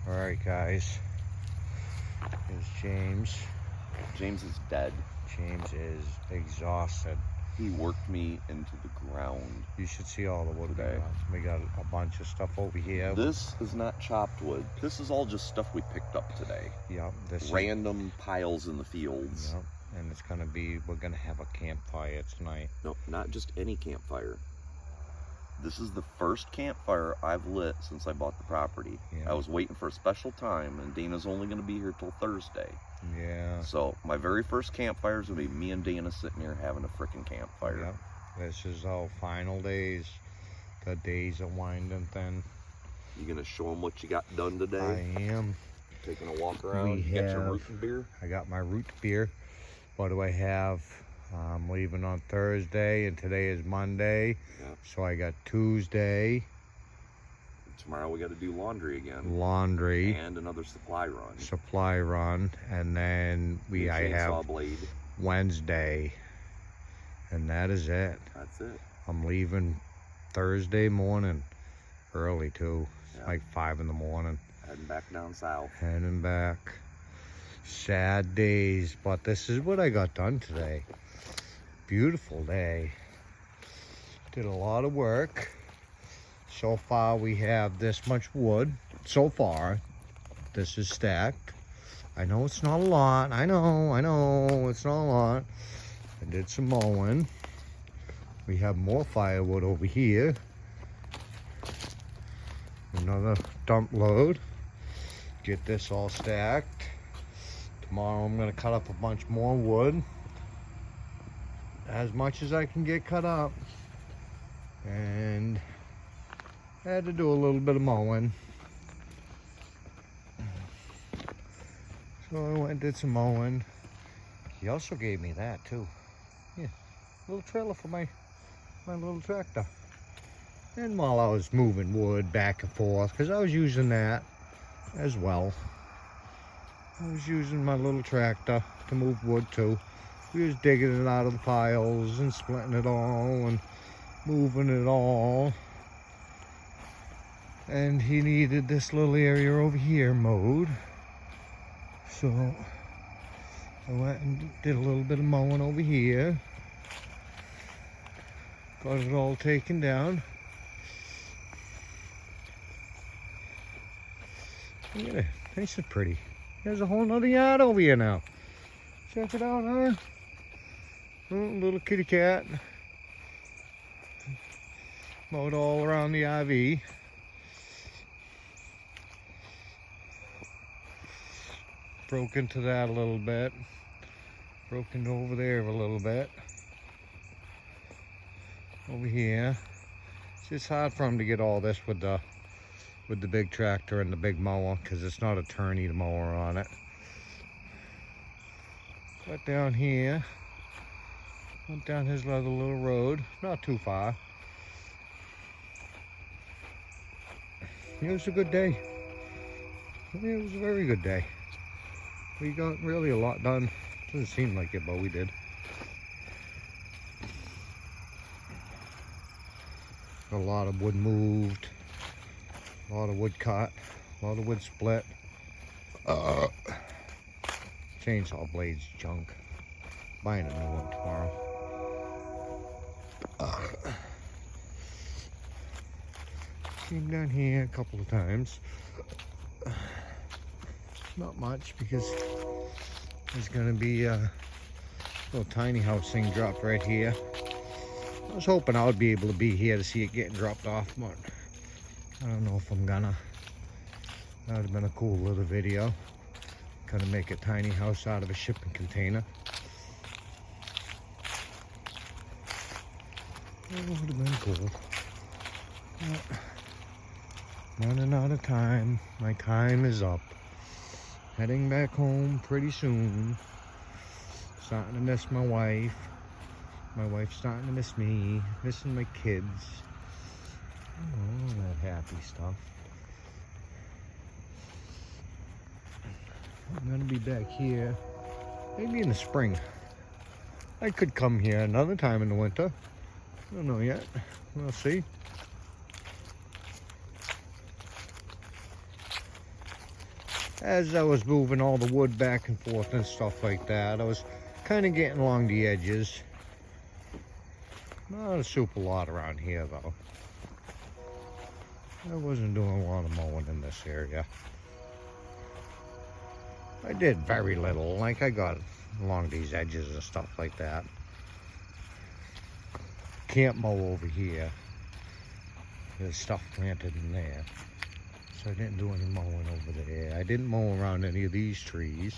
All right, guys. Here's James. James is dead. James is exhausted. He worked me into the ground. You should see all the wood Today. we got a bunch of stuff over here. This is not chopped wood. This is all just stuff we picked up today. Yep. Random piles in the fields. Yep. And it's gonna be, we're gonna have a campfire tonight. No, not just any campfire. This is the first campfire I've lit since I bought the property. Yeah. I was waiting for a special time, and Dana's only going to be here till Thursday. Yeah. So my very first campfire is going to be me and Dana sitting here having a freaking campfire. Yep. This is our final days. The days are winding thin. You going to show them what you got done today? I am. Taking a walk around. You got your root beer? I got my root beer. What do I have? I'm leaving on Thursday, and today is Monday. Yep. So I got Tuesday. Tomorrow we got to do laundry again. Laundry. And another supply run. Supply run. And then I have blade. Wednesday. And that is it. That's it. I'm leaving Thursday morning. Early too. Yep. Like 5 in the morning. Heading back down south. Heading back. Sad days, but this is what I got done today. Beautiful day. Did a lot of work. So far we have this much wood. So far, this is stacked. I know it's not a lot. I know it's not a lot. I did some mowing. We have more firewood over here. Another dump load. Get this all stacked. Tomorrow I'm gonna cut up a bunch more wood. As much as I can get cut up. And I had to do a little bit of mowing. So I went and did some mowing. He also gave me that too. Yeah, a little trailer for my little tractor. And while I was moving wood back and forth, because I was using that as well. I was using my little tractor to move wood too. We was digging it out of the piles and splitting it all and moving it all. And he needed this little area over here mowed. So I went and did a little bit of mowing over here. Got it all taken down. Look at it, nice and pretty. There's a whole nother yard over here now. Check it out, huh? Oh, little kitty cat. Mowed all around the RV. Broke into that a little bit. Broke into over there a little bit. Over here. It's just hard for him to get all this with the big tractor and the big mower, because it's not a turny mower on it. But down here, went down his other little road, not too far. It was a good day. It was a very good day. We got really a lot done. Doesn't seem like it, but we did. A lot of wood moved. A lot of wood cut, a lot of wood split. Chainsaw blades junk. Buying a new one tomorrow. Came down here a couple of times. Not much, because there's gonna be a little tiny house thing dropped right here. I was hoping I would be able to be here to see it getting dropped off, but I don't know if I'm gonna. That would have been a cool little video. Gonna make a tiny house out of a shipping container. That would have been cool. But running out of time. My time is up. Heading back home pretty soon. Starting to miss my wife. My wife's starting to miss me. Missing my kids. All that happy stuff. I'm gonna be back here maybe in the spring. I could come here another time in the winter. I don't know yet. We'll see. as I was moving all the wood back and forth and stuff like that, I was kind of getting along the edges. Not a super lot around here though. I wasn't doing a lot of mowing in this area. I did very little, like I got along these edges and stuff like that. Can't mow over here. There's stuff planted in there. So I didn't do any mowing over there. I didn't mow around any of these trees,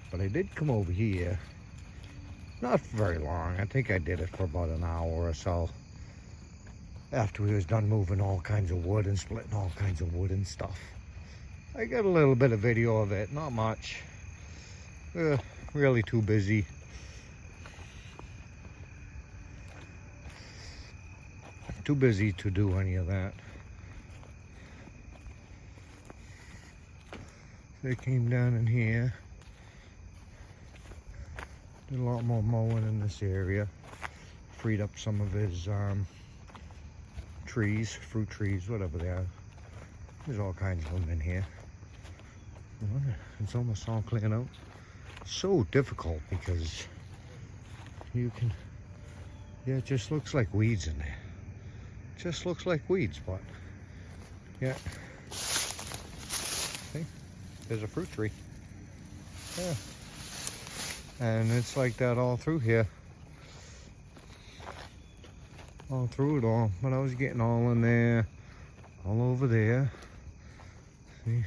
but I did come over here. Not for very long. I think I did it for about an hour or so. After we was done moving all kinds of wood and splitting all kinds of wood and stuff. I got a little bit of video of it, not much. Really too busy. Too busy to do any of that. They came down in here. Did a lot more mowing in this area. Freed up some of his trees, fruit trees, whatever they are. There's all kinds of them in here. It's almost all cleared out. So difficult because you can, yeah, it just looks like weeds in there. Just looks like weeds, but yeah. See, there's a fruit tree. Yeah. And it's like that all through here. All through it all. But I was getting all in there, all over there. See,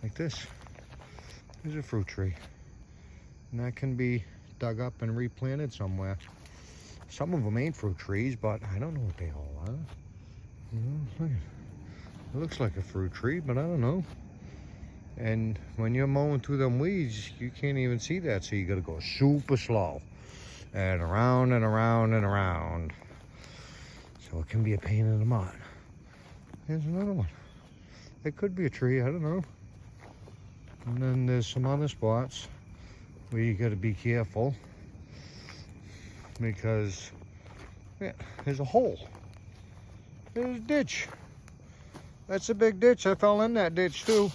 like this. There's a fruit tree. And that can be dug up and replanted somewhere. Some of them ain't fruit trees, but I don't know what they all are. You know, look at it. It looks like a fruit tree, but I don't know. And when you're mowing through them weeds, you can't even see that, so you gotta go super slow. And around and around and around. So it can be a pain in the mud. Here's another one. It could be a tree, I don't know. And then there's some other spots where you gotta be careful. Because, yeah, there's a hole. There's a ditch. That's a big ditch. I fell in that ditch too.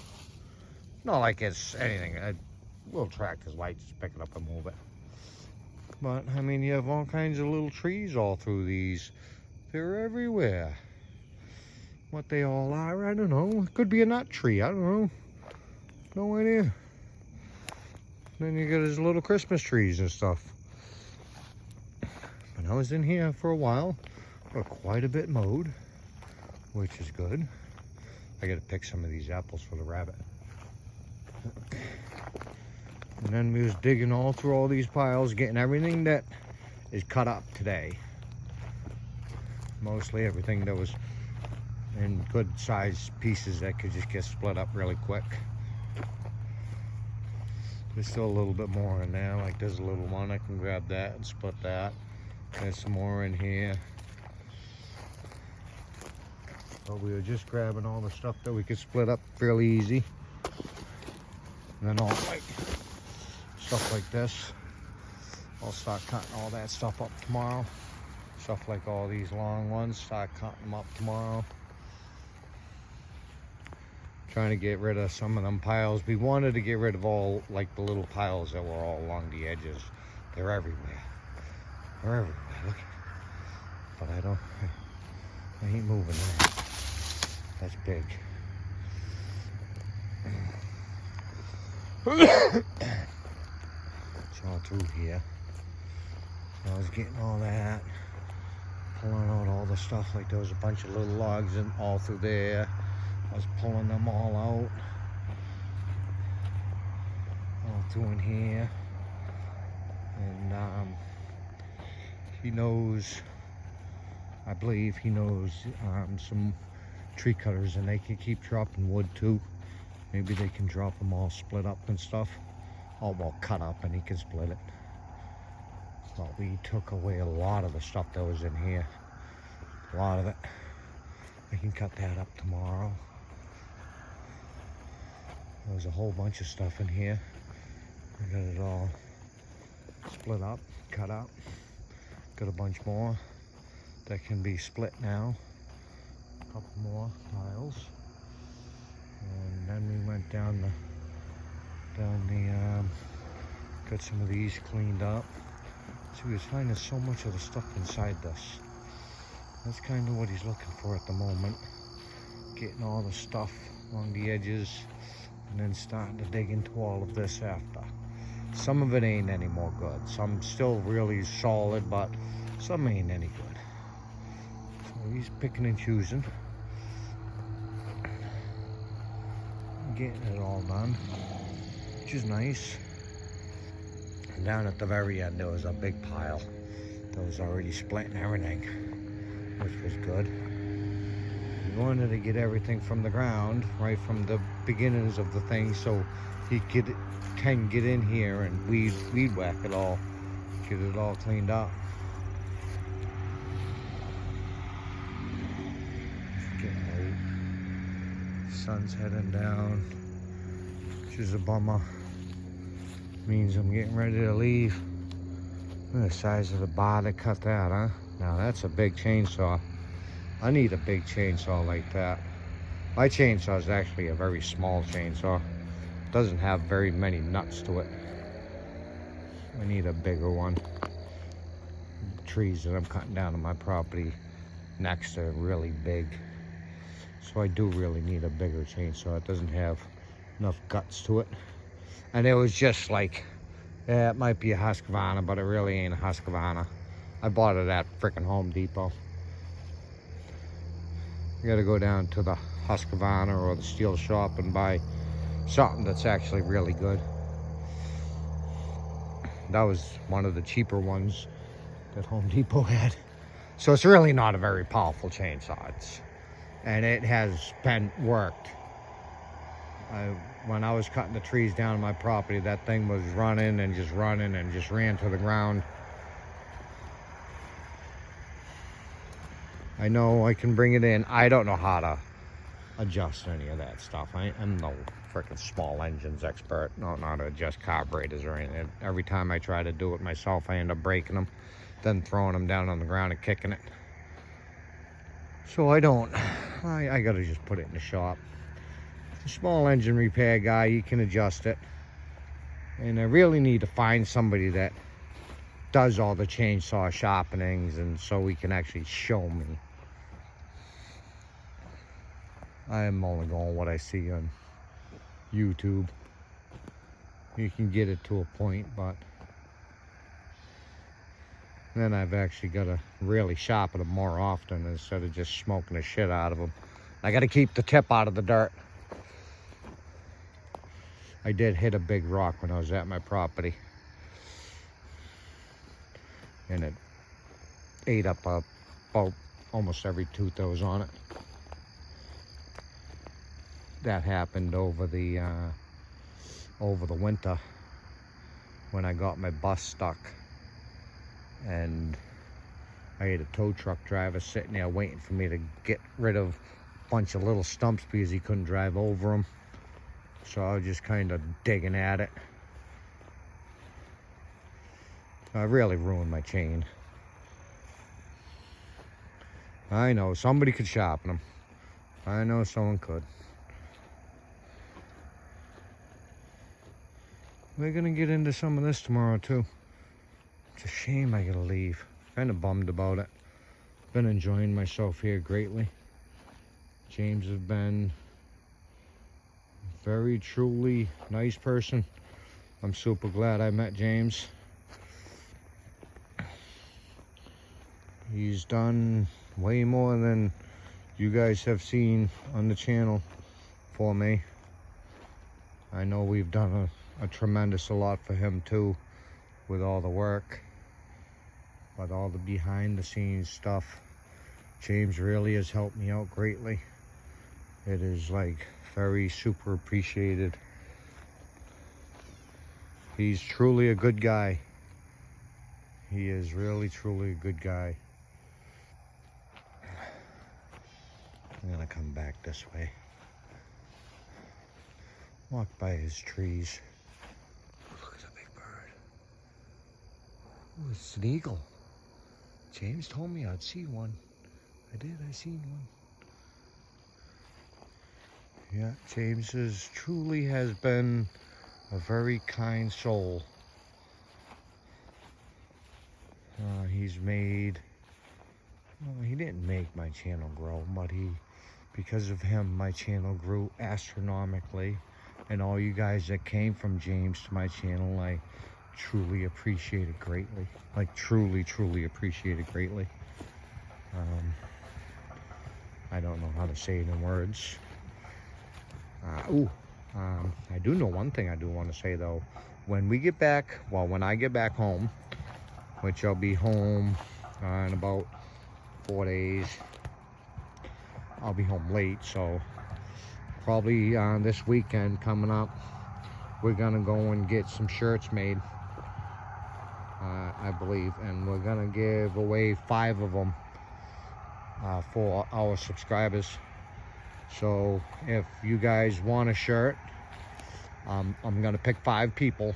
Not like it's anything. A little tractor's light, just pick it up and move it. But, I mean, you have all kinds of little trees all through these. They're everywhere. What they all are, I don't know. It could be a nut tree, I don't know. No idea. Then you got his little Christmas trees and stuff. But I was in here for a while. Got quite a bit mowed, which is good. I gotta pick some of these apples for the rabbit. And then we was digging all through all these piles, getting everything that is cut up today. Mostly everything that was in good sized pieces that could just get split up really quick. There's still a little bit more in there, like there's a little one, I can grab that and split that. There's some more in here. But we were just grabbing all the stuff that we could split up fairly easy. And then all like stuff like this, I'll start cutting all that stuff up tomorrow. Stuff like all these long ones, start cutting them up tomorrow. Trying to get rid of some of them piles. We wanted to get rid of all like the little piles that were all along the edges. They're everywhere. They're everywhere. Look. But I ain't moving that. That's big. It's all through here. So I was getting all that, pulling out all the stuff. Like there was a bunch of little logs and all through there. I was pulling them all out, all through in here. And he knows, I believe he knows some tree cutters, and they can keep dropping wood too. Maybe they can drop them all split up and stuff. All well cut up, and he can split it. But we took away a lot of the stuff that was in here. A lot of it. I can cut that up tomorrow. There was a whole bunch of stuff in here. I got it all split up, cut up. Got a bunch more that can be split now. A couple more piles. And then we went went down the, got some of these cleaned up. So he was finding so much of the stuff inside this. That's kind of what he's looking for at the moment. Getting all the stuff along the edges and then starting to dig into all of this after. Some of it ain't any more good. Some still really solid, but some ain't any good. So he's picking and choosing. Getting it all done, which is nice. And down at the very end, there was a big pile that was already split and everything, which was good. We wanted to get everything from the ground, right from the beginnings of the thing, so he can get in here and weed whack it all, get it all cleaned up. It's getting late. Sun's heading down, which is a bummer. Means I'm getting ready to leave. Look at the size of the bar to cut that, huh? Now that's a big chainsaw. I need a big chainsaw like that. My chainsaw is actually a very small chainsaw. It doesn't have very many nuts to it. I need a bigger one. The trees that I'm cutting down on my property next are really big. So I do really need a bigger chainsaw. It doesn't have enough guts to it. And it was just like, yeah, it might be a Husqvarna, but it really ain't a Husqvarna. I bought it at frickin' Home Depot. You gotta go down to the Husqvarna or the steel shop and buy something that's actually really good. That was one of the cheaper ones that Home Depot had. So it's really not a very powerful chainsaw. And it has been worked. When I was cutting the trees down on my property, that thing was running and just ran to the ground. I know I can bring it in. I don't know how to adjust any of that stuff. I'm no freaking small engines expert. I don't know how to adjust carburetors or anything. Every time I try to do it myself, I end up breaking them, then throwing them down on the ground and kicking it. So I gotta just put it in the shop. A small engine repair guy, you can adjust it. And I really need to find somebody that does all the chainsaw sharpenings, and so he can actually show me. I'm only going what I see on YouTube. You can get it to a point, but then I've actually got to really sharpen them more often instead of just smoking the shit out of them. I got to keep the tip out of the dirt. I did hit a big rock when I was at my property, and it ate up about almost every tooth that was on it. That happened over the winter when I got my bus stuck, and I had a tow truck driver sitting there waiting for me to get rid of a bunch of little stumps because he couldn't drive over them. So I was just kind of digging at it. I really ruined my chain. I know somebody could sharpen them. I know someone could. We're gonna get into some of this tomorrow too. It's a shame I gotta leave. Kind of bummed about it. Been enjoying myself here greatly. James has been very truly nice person. I'm super glad I met James. He's done way more than you guys have seen on the channel for me. I know we've done a tremendous lot for him too, with all the work, but all the behind the scenes stuff. James really has helped me out greatly. It is like very super appreciated. He's truly a good guy. He is really truly a good guy. I'm gonna come back this way. Walk by his trees. Look at the big bird. Oh, it's an eagle. James told me I'd see one. I did, I seen one. Yeah, James truly has been a very kind soul. He's made, well, he didn't make my channel grow, but because of him, my channel grew astronomically. And all you guys that came from James to my channel, I truly appreciate it greatly. Like, truly, truly appreciate it greatly. I don't know how to say it in words. I do know one thing I do want to say, though. When we get back, well, when I get back home, which I'll be home in about 4 days. I'll be home late, so probably this weekend coming up, we're gonna go and get some shirts made, I believe, and we're gonna give away 5 of them for our subscribers. So if you guys want a shirt, I'm gonna pick 5 people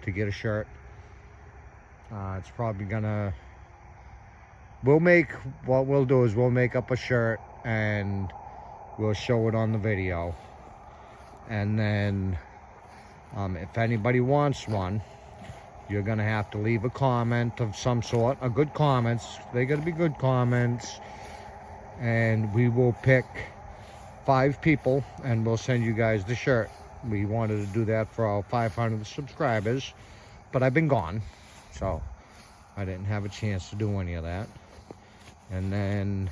to get a shirt. It's probably gonna, what we'll do is we'll make up a shirt and we'll show it on the video. And then if anybody wants one, you're gonna have to leave a comment of some sort, a good comments. They gotta be good comments, and we will pick 5 people and we'll send you guys the shirt. We wanted to do that for our 500 subscribers, but I've been gone, so I didn't have a chance to do any of that. And then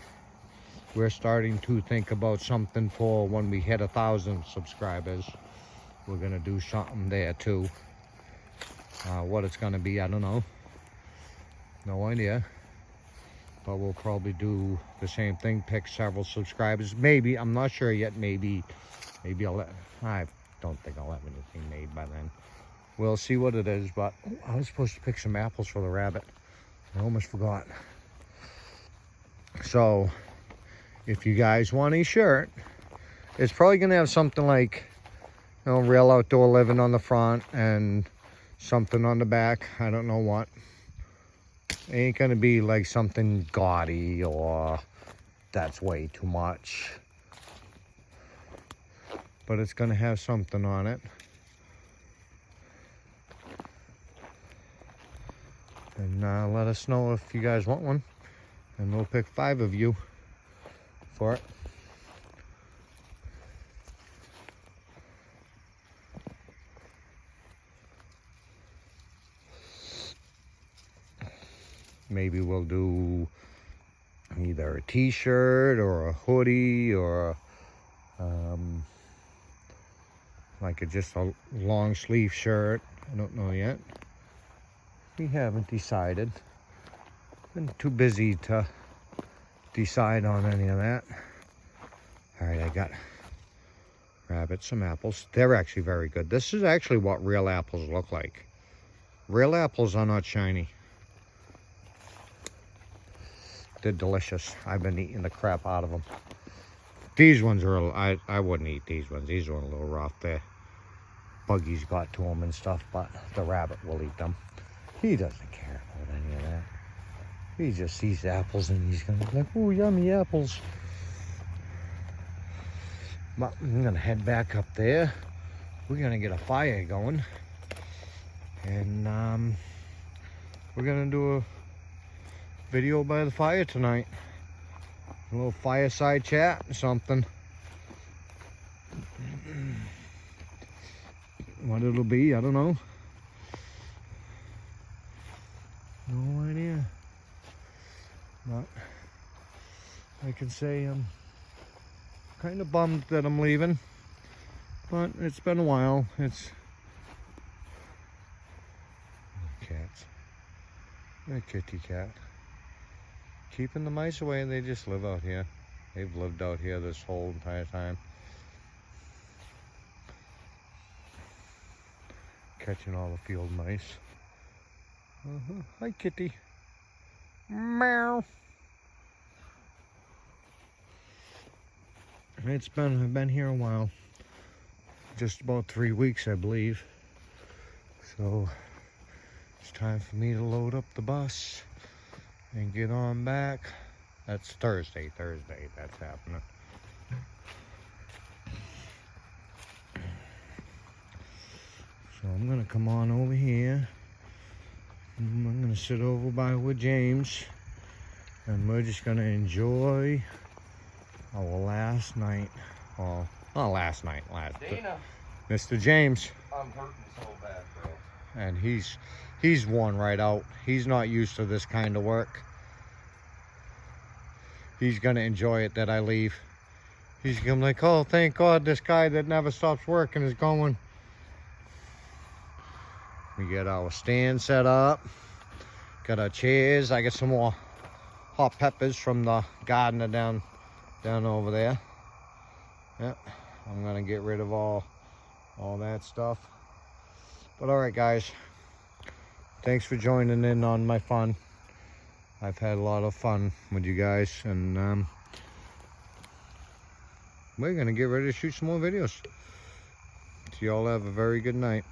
we're starting to think about something for when we hit 1,000 subscribers. We're gonna do something there too. What it's gonna be, I don't know. No idea. But we'll probably do the same thing, pick several subscribers. Maybe, I'm not sure yet, maybe I don't think I'll have anything made by then. We'll see what it is, but I was supposed to pick some apples for the rabbit. I almost forgot. So, if you guys want a shirt, it's probably gonna have something like, you know, Real Outdoor Living on the front and something on the back. I don't know what. It ain't gonna be like something gaudy or that's way too much. But it's gonna have something on it. And let us know if you guys want one. And we'll pick 5 of you for it. Maybe we'll do either a t-shirt or a hoodie or like just a long sleeve shirt. I don't know yet. We haven't decided. Been too busy to decide on any of that. All right, I got rabbit some apples. They're actually very good. This is actually what real apples look like. Real apples are not shiny. They're delicious. I've been eating the crap out of them. These ones are, I wouldn't eat these ones. These are a little rough. The buggies got to them and stuff, but the rabbit will eat them. He doesn't care about any of that. He just sees apples and he's gonna be like, oh, yummy apples. But I'm gonna head back up there. We're gonna get a fire going. And we're gonna do a video by the fire tonight. A little fireside chat or something. What it'll be, I don't know. No idea. But I can say I'm kind of bummed that I'm leaving. But it's been a while. It's cats. A kitty cat. Keeping the mice away, they just live out here. They've lived out here this whole entire time. Catching all the field mice. Hi, kitty. Meow. I've been here a while. Just about 3 weeks, I believe. So it's time for me to load up the bus and get on back. That's Thursday that's happening. I'm gonna come on over here. I'm gonna sit over by with James, and we're just gonna enjoy our last night. Well, not last night, Dana, Mr. James. I'm hurting so bad, bro. And he's worn right out. He's not used to this kind of work. He's gonna enjoy it that I leave. He's gonna be like, oh, thank God this guy that never stops working is going. We get our stand set up. Got our chairs. I got some more hot peppers from the gardener down over there. Yep. I'm gonna get rid of all that stuff. But all right, guys. Thanks for joining in on my fun. I've had a lot of fun with you guys, and we're gonna get ready to shoot some more videos. So y'all have a very good night.